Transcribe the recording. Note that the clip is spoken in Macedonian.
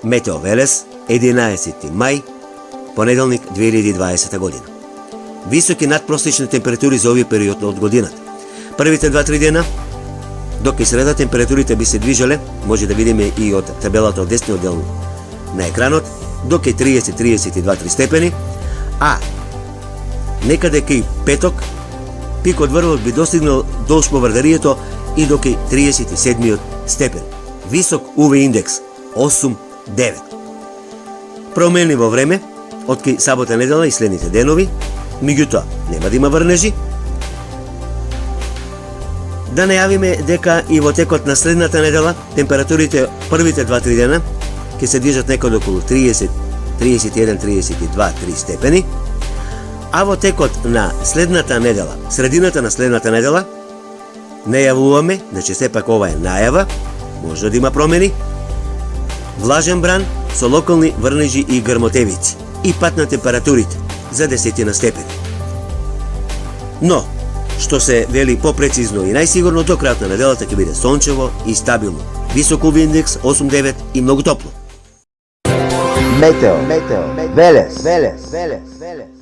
Метео Велес, 11 мај, понеделник 2020 година. Високи надпросечни температури за овој период од годината. Првите 2-3 дена, док и среда температурите би се движеле, може да видиме и од табелата од десниот дел на екранот, док е 30-32 степени, а некаде кај петок, пикот врвот би достигнал до Шповардарието и до кај 37 степен. Висок UV индекс 8-9. Промени во време од кај сабота недела и следните денови, меѓутоа нема да има врнежи. Да најавиме дека и во текот на следната недела температурите првите 2-3 дена ќе се движат некаде околу 30, 31, 32, 3 степени, а во текот на следната недела, средината на следната недела, најавуваме, значи сепак ова е најава, може да има промени, влажен бран со локални врнежи и грмотевици и пат на температурите за 10 степени. Но, што се вели попрецизно и најсигурно, до крајот на неделата ќе биде сончево и стабилно. Висок UV индекс 8-9 и многу топло. Метео Велес.